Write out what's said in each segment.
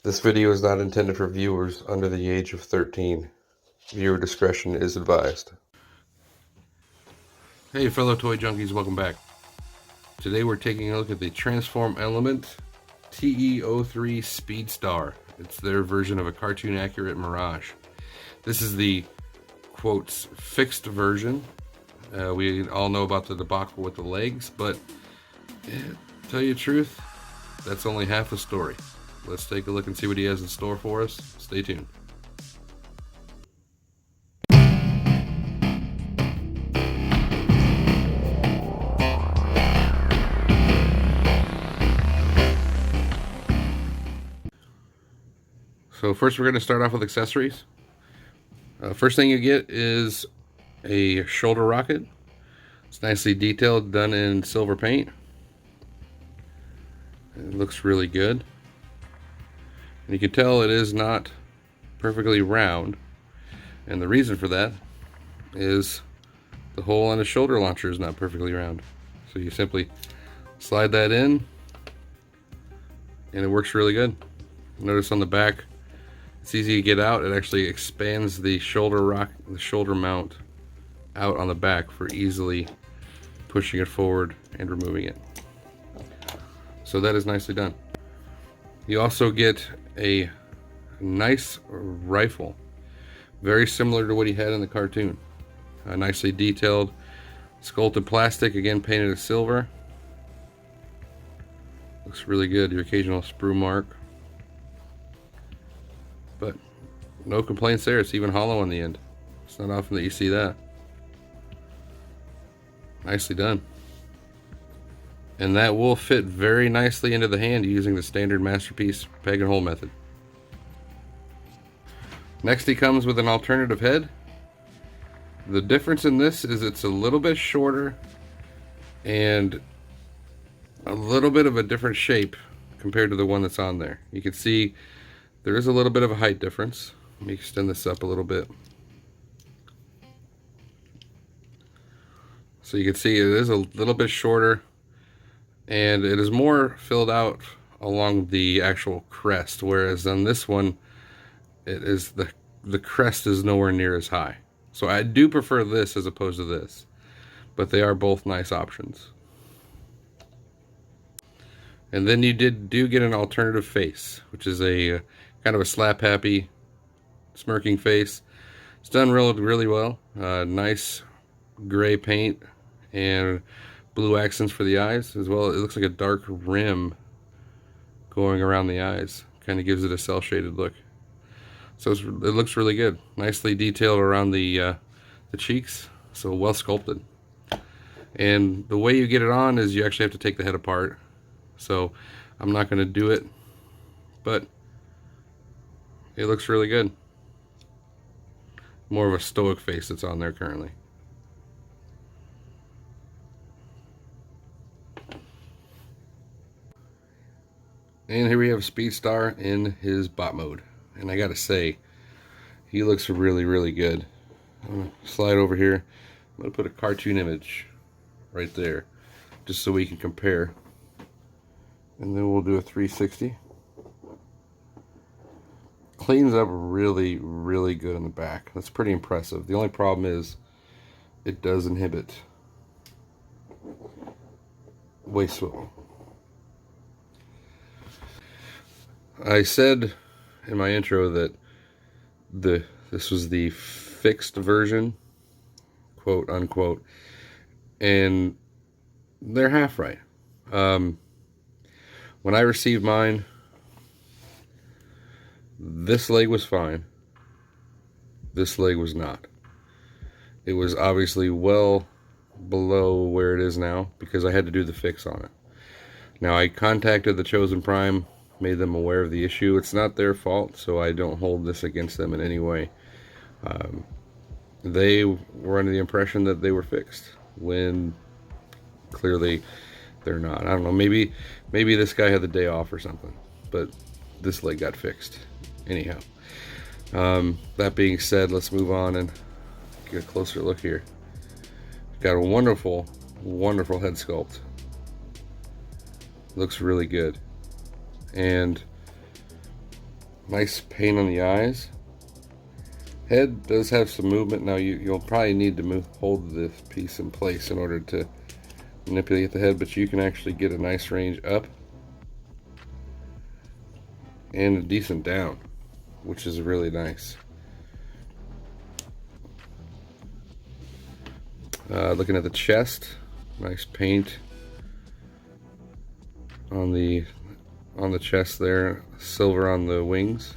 This video is not intended for viewers under the age of 13. Viewer discretion is advised. Hey fellow toy junkies, welcome back. Today we're taking a look at the Transform Element TE-03 Speed Star. It's their version of a cartoon accurate Mirage. This is the quotes fixed version. We all know about the debacle with the legs, but tell you the truth, that's only half the story. Let's take a look and see what he has in store for us. Stay tuned. So first we're going to start off with accessories. First thing you get is a shoulder rocket. It's nicely detailed, done in silver paint. It looks really good. And you can tell it is not perfectly round. And the reason for that is the hole on the shoulder launcher is not perfectly round. So you simply slide that in and it works really good. Notice on the back, it's easy to get out. It actually expands the shoulder mount out on the back for easily pushing it forward and removing it. So that is nicely done. You also get a nice rifle, very similar to what he had in the cartoon. Nicely detailed, sculpted plastic, again painted as silver. Looks really good. Your occasional sprue mark, but no complaints there. It's even hollow on the end. It's not often that you see that. Nicely done. And that will fit very nicely into the hand using the standard Masterpiece peg and hole method. Next he comes with an alternative head. The difference in this is it's a little bit shorter and a little bit of a different shape compared to the one that's on there. You can see there is a little bit of a height difference. Let me extend this up a little bit. So you can see it is a little bit shorter and it is more filled out along the actual crest, whereas on this one it is the crest is nowhere near as high. So I do prefer this as opposed to this, but they are both nice options. And then you do get an alternative face, which is a kind of a slap happy smirking face. It's done really well. Nice gray paint and blue accents for the eyes as well. It looks like a dark rim going around the eyes. Kind of gives it a cell shaded look. So it looks really good. Nicely detailed around the cheeks. So well sculpted. And the way you get it on is you actually have to take the head apart. So I'm not going to do it, but it looks really good. More of a stoic face that's on there currently. And here we have Speed Star in his bot mode. And I gotta say, he looks really good. I'm gonna slide over here. I'm gonna put a cartoon image right there, just so we can compare. And then we'll do a 360. Cleans up really good in the back. That's pretty impressive. The only problem is it does inhibit waist swivel. I said in my intro that this was the fixed version, quote unquote, and they're half right. When I received mine, this leg was fine. This leg was not. It was obviously well below where it is now because I had to do the fix on it. Now I contacted the Chosen Prime, made them aware of the issue. It's not their fault, so I don't hold this against them in any way. They were under the impression that they were fixed when clearly they're not. I don't know, maybe this guy had the day off or something, but this leg got fixed anyhow. That being said, let's move on and get a closer look here. Got a wonderful head sculpt. Looks really good. And Nice paint on the eyes. Head does have some movement. Now you'll probably need to hold this piece in place in order to manipulate the head, but you can actually get a nice range up and a decent down, which is really nice. Looking at the chest, nice paint on the chest there, silver on the wings.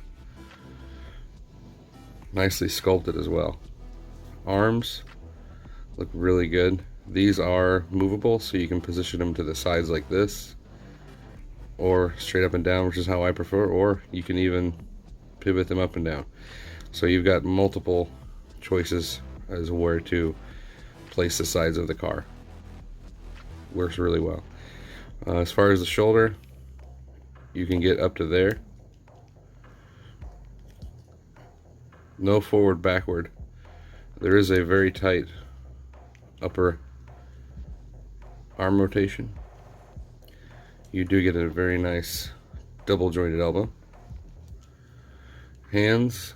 Nicely sculpted as well. Arms look really good. These are movable, so you can position them to the sides like this, or straight up and down, which is how I prefer, or you can even pivot them up and down. So you've got multiple choices as where to place the sides of the car. Works really well. As far as the shoulder, you can get up to there. No forward, backward. There is a very tight upper arm rotation. You do get a very nice double jointed elbow. Hands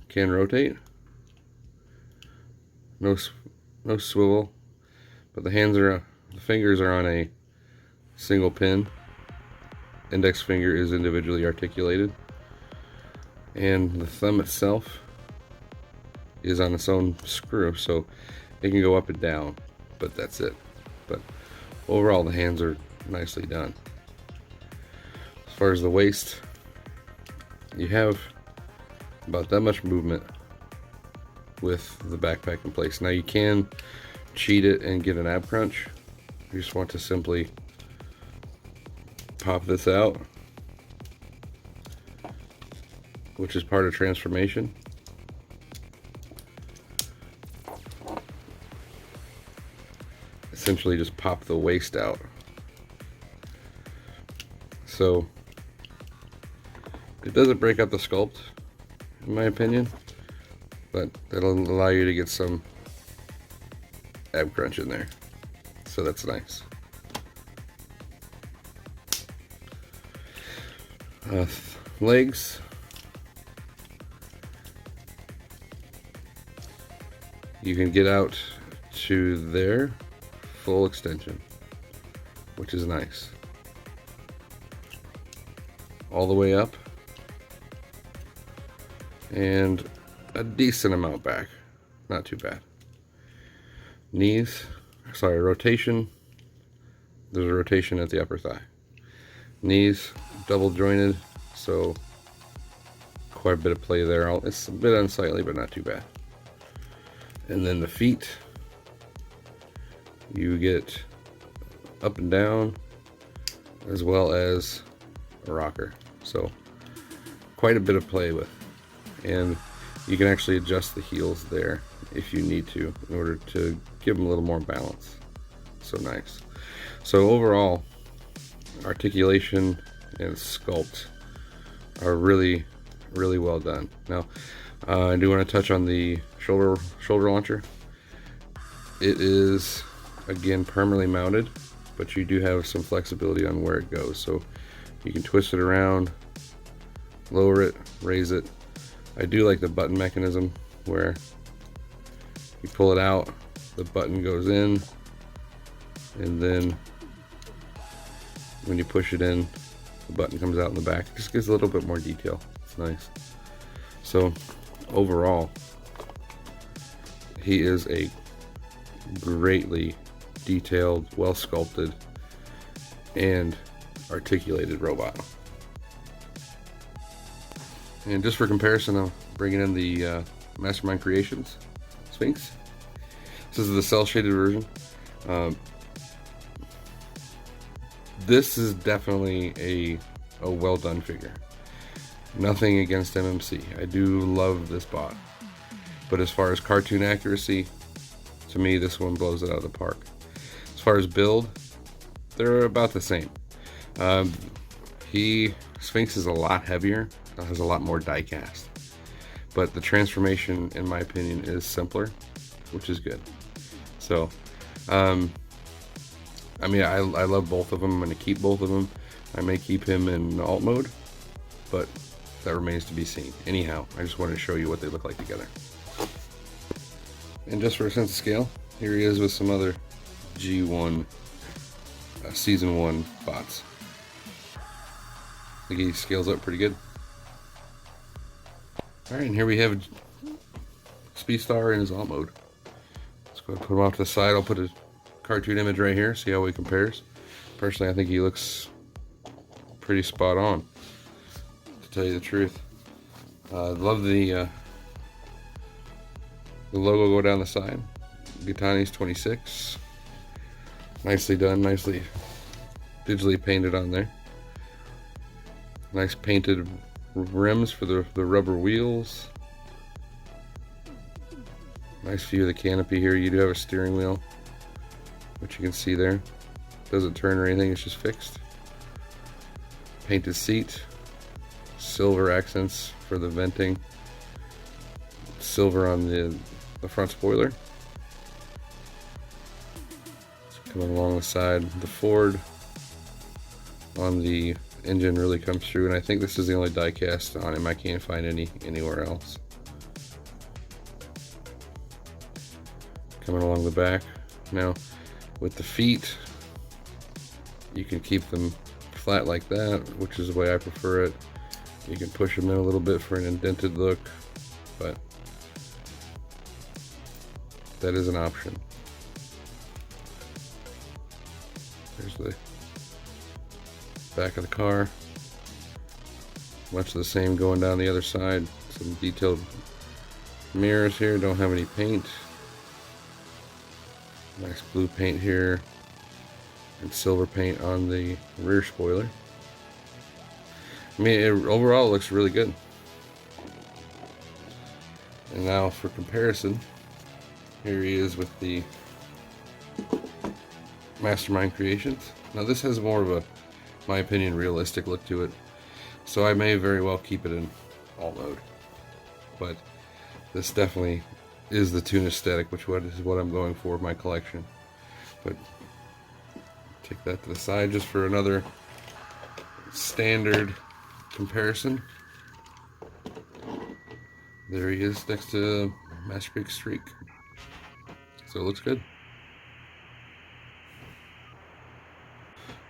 can rotate. No swivel, but the fingers are on a single pin. Index finger is individually articulated, and the thumb itself is on its own screw, so it can go up and down, but that's it. But overall, the hands are nicely done. As far as the waist, you have about that much movement with the backpack in place. Now you can cheat it and get an ab crunch. You just want to simply pop this out, which is part of transformation. Essentially just pop the waist out. So it doesn't break up the sculpt, in my opinion, but it'll allow you to get some ab crunch in there. So that's nice. Legs. You can get out to there, full extension, which is nice. All the way up, and a decent amount back, not too bad. Knees, sorry, rotation. There's a rotation at the upper thigh. Knees double jointed, so quite a bit of play there. It's a bit unsightly, but not too bad. And then the feet, you get up and down as well as a rocker, so quite a bit of play with. And you can actually adjust the heels there if you need to in order to give them a little more balance. So nice. So overall, articulation and sculpt are really well done. Now I do want to touch on the shoulder launcher. It is again permanently mounted, but you do have some flexibility on where it goes, so you can twist it around, lower it, raise it. I do like the button mechanism where you pull it out, the button goes in, and then when you push it in, the button comes out in the back. It just gives a little bit more detail. It's nice. So overall, he is a greatly detailed, well sculpted, and articulated robot. And just for comparison, I'm bringing in the Mastermind Creations Sphinx. This is the cell shaded version. This is definitely a well done figure. Nothing against MMC. I do love this bot, but as far as cartoon accuracy, to me this one blows it out of the park. As far as build, they're about the same. Sphinx is a lot heavier, has a lot more die cast, but the transformation, in my opinion, is simpler, which is good. So I mean, I love both of them. I'm going to keep both of them. I may keep him in alt mode, but that remains to be seen. Anyhow, I just wanted to show you what they look like together. And just for a sense of scale, here he is with some other G1 Season 1 bots. I think he scales up pretty good. Alright, and here we have Speedstar in his alt mode. Let's go ahead and put him off to the side. I'll put a cartoon image right here, see how he compares. Personally, I think he looks pretty spot on, to tell you the truth. Love the logo go down the side. Gitani's 26. Nicely done, nicely digitally painted on there. Nice painted rims for the rubber wheels. Nice view of the canopy here. You do have a steering wheel, which you can see there. Doesn't turn or anything, it's just fixed. Painted seat. Silver accents for the venting. Silver on the front spoiler. Coming along the side, the Ford on the engine really comes through, and I think this is the only die cast on him. I can't find any anywhere else. Coming along the back. Now, with the feet, you can keep them flat like that, which is the way I prefer it. You can push them in a little bit for an indented look, but that is an option. There's the back of the car. Much the same going down the other side. Some detailed mirrors here, don't have any paint. Nice blue paint here, and silver paint on the rear spoiler. I mean, overall it looks really good. And now for comparison, here he is with the Mastermind Creations. Now this has more of a, my opinion, realistic look to it, so I may very well keep it in alt mode. But this definitely is the Toon aesthetic, which is what I'm going for with my collection. But take that to the side just for another standard comparison. There he is next to Master Big Streak. So it looks good.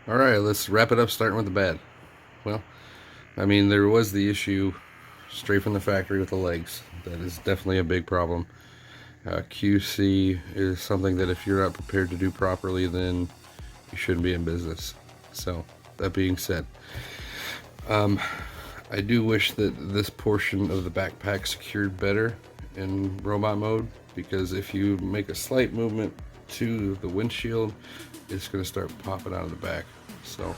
Alright, let's wrap it up starting with the bad. Well, I mean, there was the issue straight from the factory with the legs. That is definitely a big problem. QC is something that if you're not prepared to do properly, then you shouldn't be in business. So, that being said, I do wish that this portion of the backpack secured better in robot mode, because if you make a slight movement to the windshield, it's going to start popping out of the back. So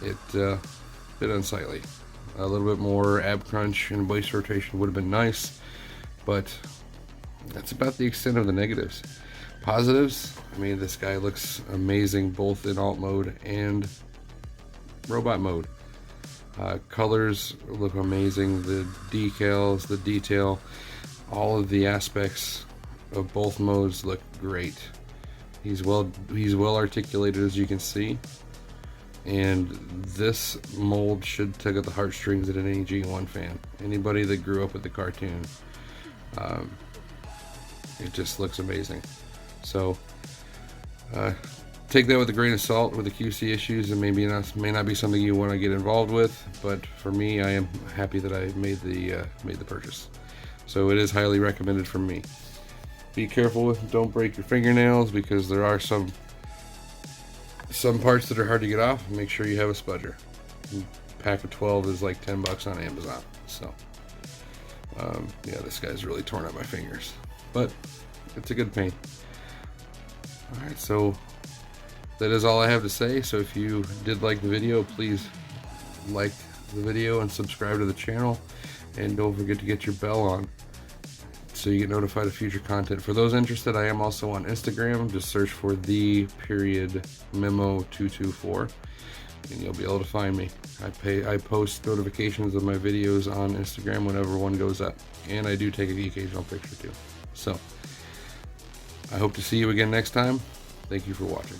it's a bit unsightly. A little bit more ab crunch and waist rotation would have been nice, but that's about the extent of the negatives. Positives, I mean, this guy looks amazing both in alt mode and robot mode. Colors look amazing. The decals, the detail, all of the aspects of both modes look great. He's well articulated, as you can see, and this mold should tug at the heartstrings of any G1 fan. Anybody that grew up with the cartoon, it just looks amazing. So take that with a grain of salt with the QC issues, and may not be something you want to get involved with, but for me, I am happy that I made the purchase. So it is highly recommended from me. Be careful, don't break your fingernails, because there are some parts that are hard to get off. Make sure you have a spudger. A pack of 12 is like $10 on Amazon. So yeah, this guy's really torn up my fingers, but it's a good paint. Alright, so that is all I have to say. So if you did like the video, please like the video and subscribe to the channel, and don't forget to get your bell on so you get notified of future content. For those interested, I am also on Instagram. Just search for the.memo224 and you'll be able to find me. I post notifications of my videos on Instagram whenever one goes up, and I do take the occasional picture too. So I hope to see you again next time. Thank you for watching.